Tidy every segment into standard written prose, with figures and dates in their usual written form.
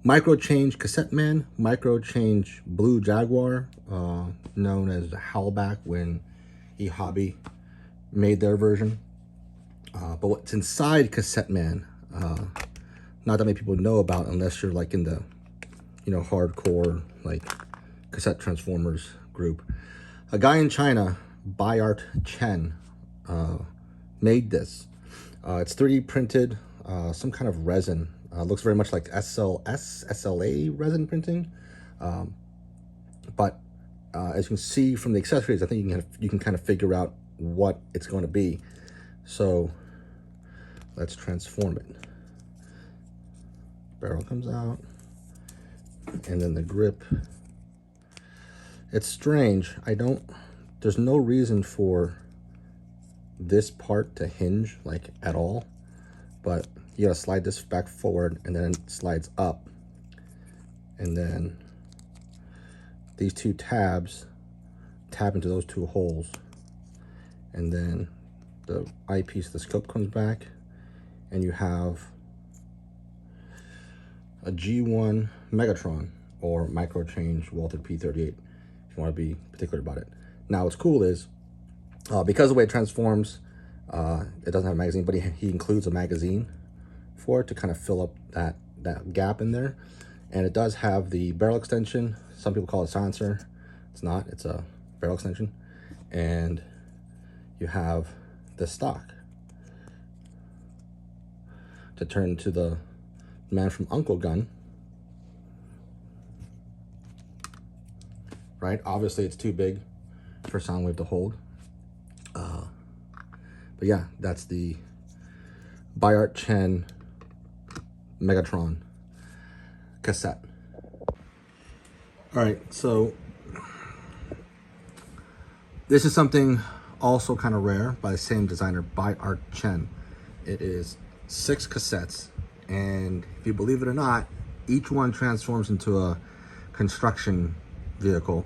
Micro Change Cassette Man, Micro Change Blue Jaguar, known as Howlback when eHobby made their version. But what's inside Cassette Man, not that many people know about unless you're like in the, hardcore like cassette transformers group. A guy in China, Byart Chen, made this. It's 3D printed, some kind of resin. Looks very much like SLA resin printing. But as you can see from the accessories, I think you can kind of figure out what it's going to be. So let's transform it. Barrel comes out, and then the grip. It's strange. There's no reason for this part to hinge like at all, but you gotta slide this back forward and then it slides up, and then these two tabs tab into those two holes, and then the eyepiece of the scope comes back, and you have a G1 Megatron or Micro Change Walther P38 if you want to be particular about it. Now what's cool is because of the way it transforms, it doesn't have a magazine, but he includes a magazine for it to kind of fill up that gap in there. And it does have the barrel extension. Some people call it silencer. It's not, it's a barrel extension. And you have the stock to turn to the Man from Uncle gun. Right, obviously it's too big for Soundwave to hold. But yeah, that's the Byart Chen Megatron cassette. All right, so this is something also kind of rare by the same designer, Byart Chen. It is 6 cassettes, and if you believe it or not, each one transforms into a construction vehicle,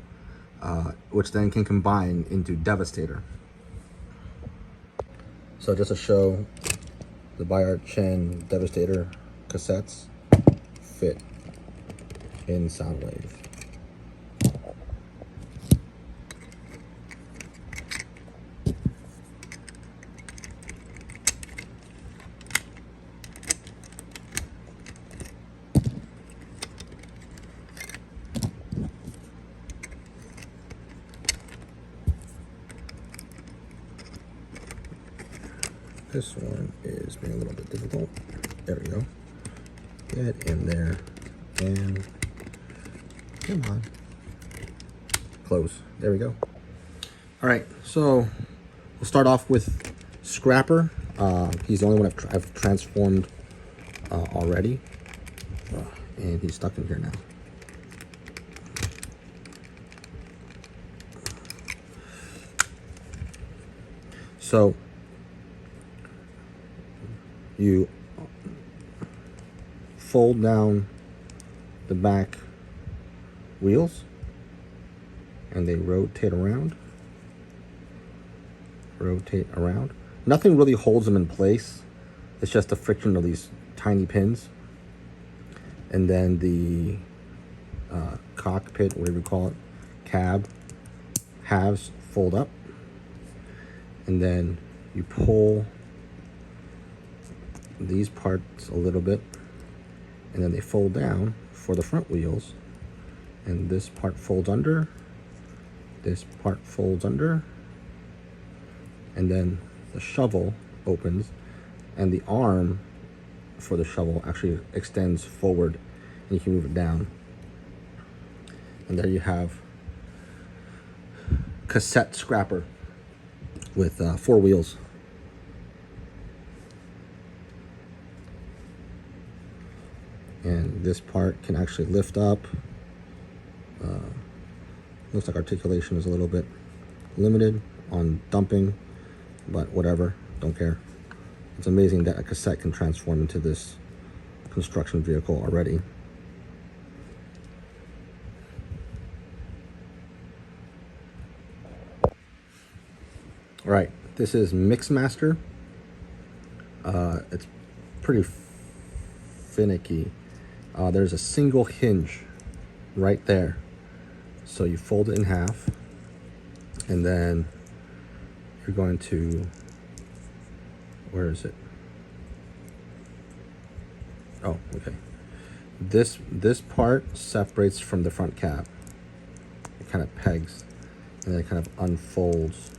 which then can combine into Devastator. So just to show, the Byart Chen Devastator cassettes fit in Soundwave. This one is being a little bit difficult. There we go. Get in there and come on. Close. There we go. All right, so we'll start off with Scrapper. He's the only one I've transformed already, and he's stuck in here now. So you fold down the back wheels and they rotate around. Nothing really holds them in place. It's just the friction of these tiny pins. And then the cockpit, whatever you call it, cab, halves fold up. And then you pull these parts a little bit, and then they fold down for the front wheels, and this part folds under, this part folds under, and then the shovel opens, and the arm for the shovel actually extends forward, and you can move it down. And there you have cassette Scrapper with 4 wheels. And this part can actually lift up. Looks like articulation is a little bit limited on dumping, but whatever, don't care. It's amazing that a cassette can transform into this construction vehicle already. All right, this is Mixmaster. It's pretty finicky. there's a single hinge right there. So you fold it in half, and then you're going to, where is it? Oh, okay. This part separates from the front cap. It kind of pegs, and then it kind of unfolds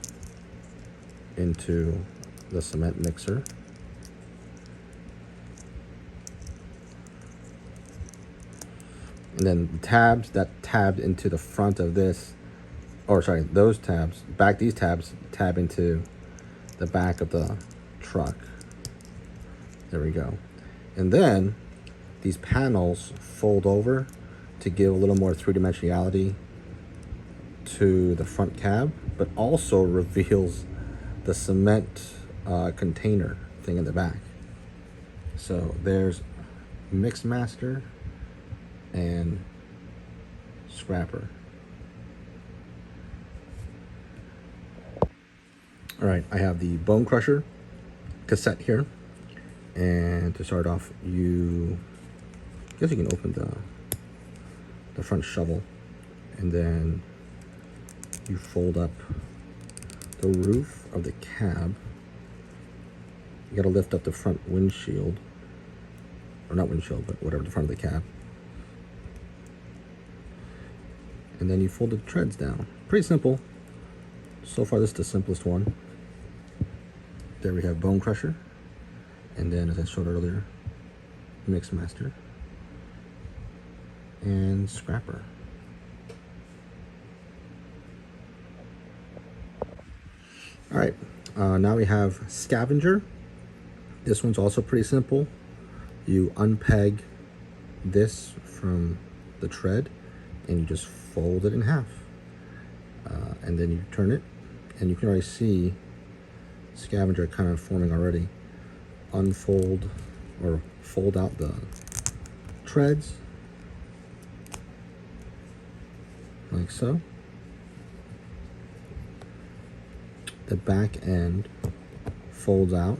into the cement mixer. And then the tabs that tabbed into the front of this, or sorry, those tabs, these tabs tab into the back of the truck. There we go. And then these panels fold over to give a little more three-dimensionality to the front cab, but also reveals the cement container thing in the back. So there's Mix Master and Scrapper. All right, I have the Bone Crusher cassette here. And to start off, I guess you can open the front shovel, and then you fold up the roof of the cab. You gotta lift up the front windshield, or not windshield, but whatever, the front of the cab. And then you fold the treads down. Pretty simple. So far, this is the simplest one. There we have Bone Crusher. And then, as I showed earlier, Mix Master and Scrapper. All right, now we have Scavenger. This one's also pretty simple. You unpeg this from the tread, and you just fold it in half. And then you turn it, and you can already see Scavenger kind of forming already. Unfold or fold out the treads like so. The back end folds out,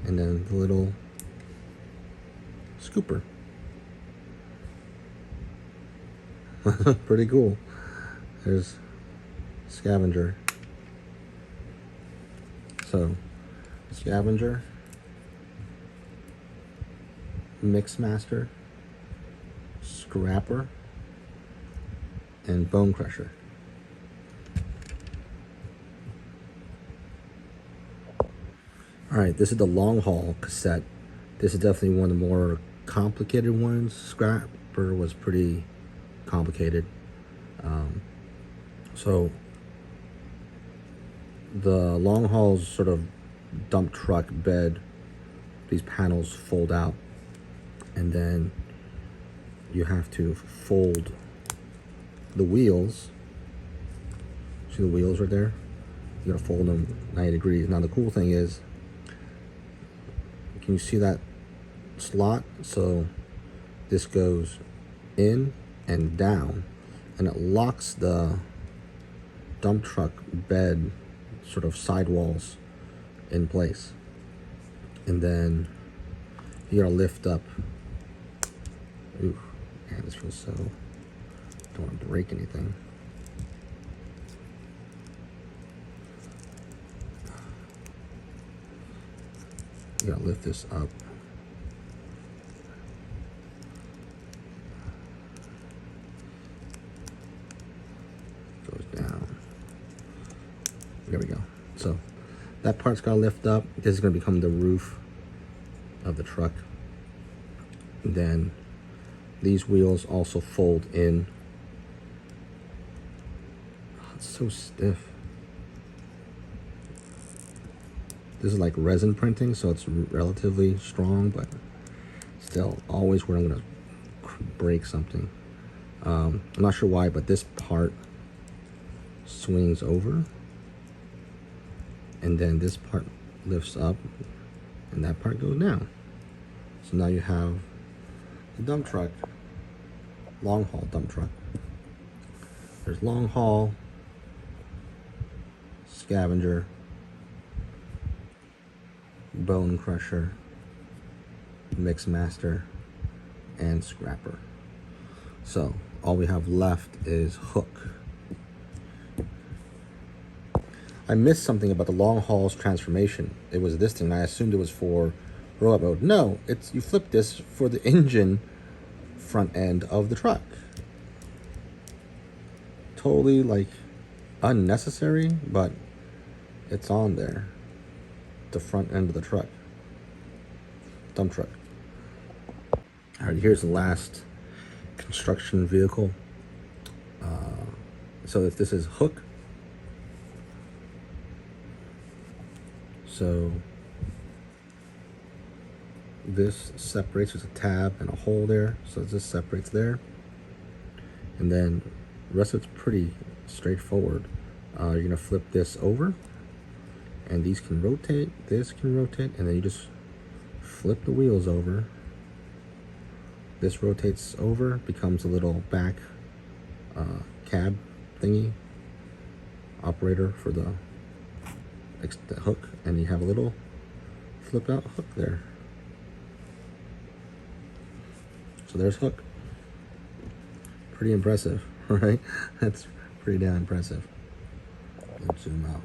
and then the little scooper. Pretty cool. There's Scavenger. So Scavenger, Mix Master, Scrapper, and Bone Crusher. All right, this is the long haul cassette. This is definitely one of the more complicated ones. Scrapper was pretty complicated. So the long haul's sort of dump truck bed, these panels fold out, and then you have to fold the wheels. See the wheels right there? You gotta fold them 90 degrees. Now the cool thing is, can you see that slot? So this goes in and down, and it locks the dump truck bed sort of sidewalls in place. And then you gotta lift up. Ooh, man, this feels so, don't want to break anything. You gotta lift this up. Goes down. There we go. So that part's gotta lift up. This is gonna become the roof of the truck. And then these wheels also fold in. Oh, it's so stiff. This is like resin printing, so it's relatively strong, but still always where I'm gonna break something. I'm not sure why, but this part swings over, and then this part lifts up, and that part goes down. So now you have the dump truck, long haul dump truck. There's long haul, Scavenger, Bone Crusher, mix master, and scrapper. So all we have left is hook. I missed something about the long haul's transformation. It was this thing. I assumed it was for robot mode. No, it's you flip this for the engine front end of the truck. Totally like unnecessary, but it's on there. The front end of the truck. Dump truck. All right, here's the last construction vehicle. So if this is hook, so this separates, there's a tab and a hole there, so this separates there, and then the rest of it's pretty straightforward. You're gonna flip this over, and these can rotate, this can rotate, and then you just flip the wheels over. This rotates over, becomes a little back cab thingy operator for the hook, and you have a little flip out hook there. So there's hook. Pretty impressive, right? That's pretty damn impressive. Let's zoom out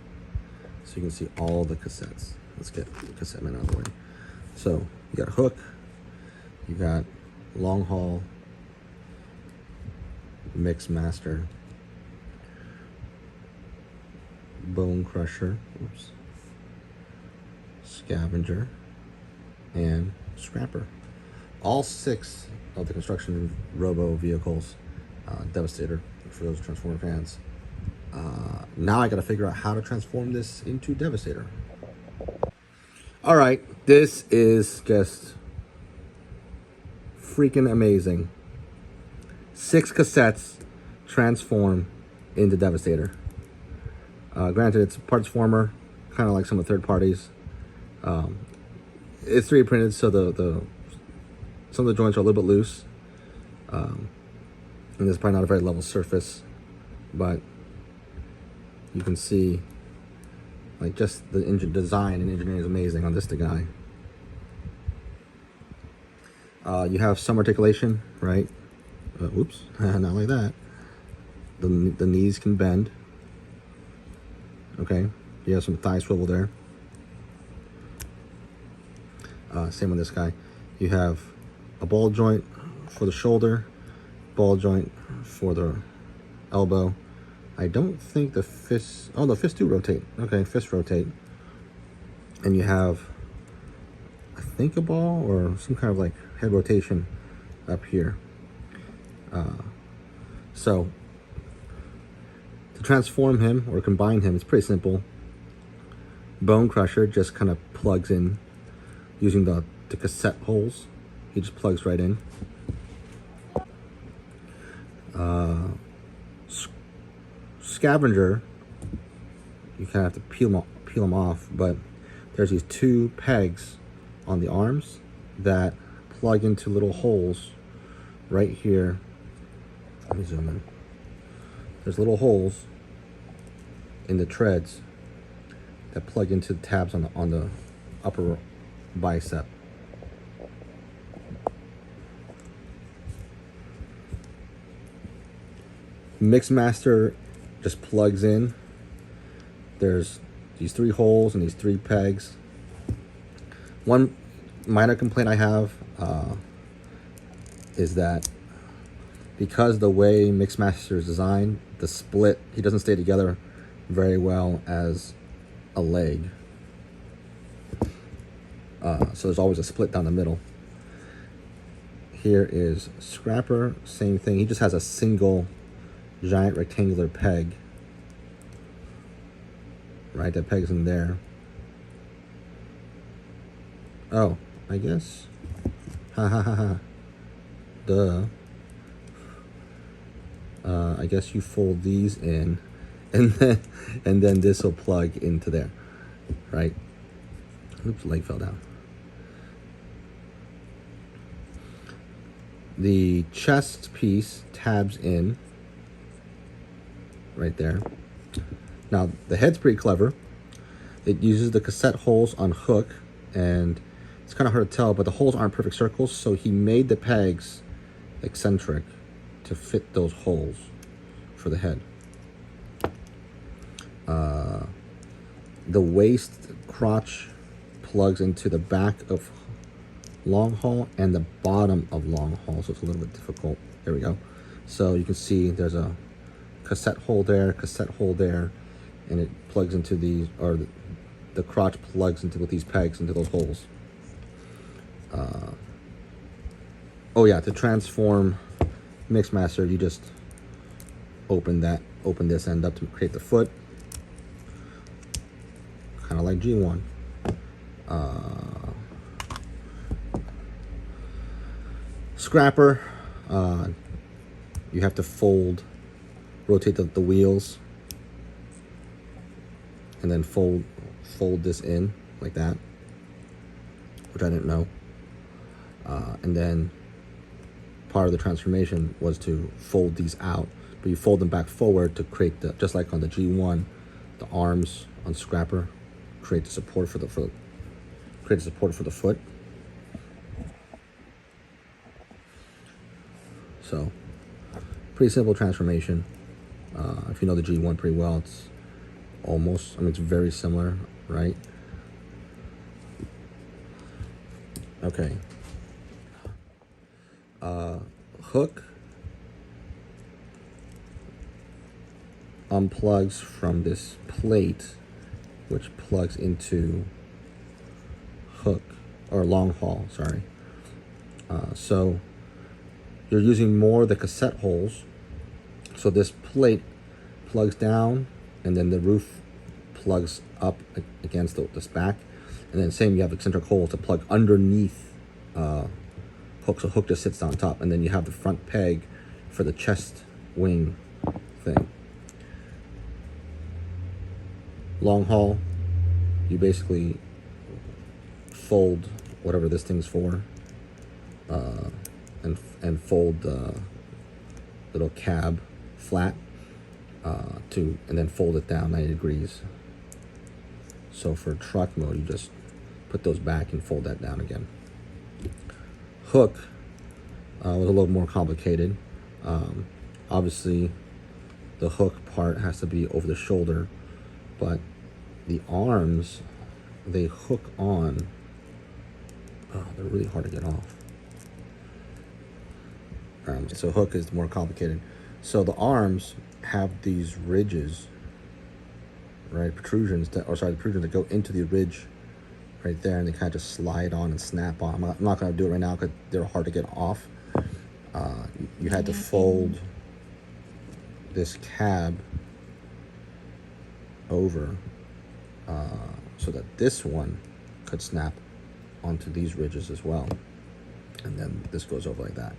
so you can see all the cassettes. Let's get the cassette man out of the way. So you got hook, you got long haul, mix master, bone crusher, oops, scavenger, and scrapper. All 6 of the construction robo vehicles, Devastator for those Transformer fans. Now I gotta figure out how to transform this into Devastator. All right, this is just freaking amazing. 6 cassettes transform into Devastator. Granted, it's a parts former, kind of like some of the third parties. It's 3D printed, so some of the joints are a little bit loose. And this is probably not a very level surface, but you can see like just the engine design and engineering is amazing on this guy. You have some articulation, right? Whoops, not like that. The knees can bend. Okay, you have some thigh swivel there. Same with this guy. You have a ball joint for the shoulder, ball joint for the elbow. I don't think the fists, oh, the fists do rotate. Okay, fists rotate. And you have, I think, a ball or some kind of like head rotation up here. So to transform him or combine him, it's pretty simple. Bone crusher just kind of plugs in using the cassette holes. He just plugs right in. Scavenger, you kind of have to peel them off, but there's these 2 pegs on the arms that plug into little holes right here. Let me zoom in. There's little holes in the treads that plug into the tabs on the upper bicep. Mixmaster just plugs in. There's these 3 holes and these 3 pegs. One minor complaint I have is that because the way Mixmaster is designed, the split, he doesn't stay together very well as a leg. So there's always a split down the middle. Here is Scrapper, same thing. He just has a single giant rectangular peg. Right, that peg's in there. Oh, I guess. Ha ha ha ha. Duh. I guess you fold these in, and then this will plug into there, right? Oops, leg fell down. The chest piece tabs in right there. Now the head's pretty clever. It uses the cassette holes on hook and It's kind of hard to tell, but the holes aren't perfect circles, so he made the pegs eccentric to fit those holes for the head. The waist crotch plugs into the back of long haul and the bottom of long haul, so it's a little bit difficult. There we go. So you can see there's a cassette hole there, and it plugs into these, or the crotch plugs into with these pegs into those holes. Oh yeah, to transform Mixmaster, you just open this end up to create the foot, kind of like G1. Scrapper, you have to rotate the wheels, and then fold this in like that, which I didn't know. And then part of the transformation was to fold these out, but you fold them back forward to create just like on the G1, the arms on Scrapper create the support for the foot. So, pretty simple transformation. If you know the G1 pretty well, it's almost, it's very similar, right? Okay. Hook unplugs from this plate, which plugs into hook, or long haul, sorry. So you're using more of the cassette holes. So this plate plugs down, and then the roof plugs up against this back. And then same, you have eccentric holes to plug underneath hook. So hook just sits on top. And then you have the front peg for the chest wing thing. Long haul, you basically fold whatever this thing's for, and fold the little cab flat, and then fold it down 90 degrees. So for truck mode, you just put those back and fold that down again. Hook was a little more complicated. Obviously, the hook part has to be over the shoulder, but the arms, they hook on. Oh, they're really hard to get off. So hook is more complicated. So the arms have these ridges, right? Protrusions that go into the ridge right there, and they kind of just slide on and snap on. I'm not going to do it right now because they're hard to get off. You had to fold this cab over so that this one could snap onto these ridges as well. And then this goes over like that.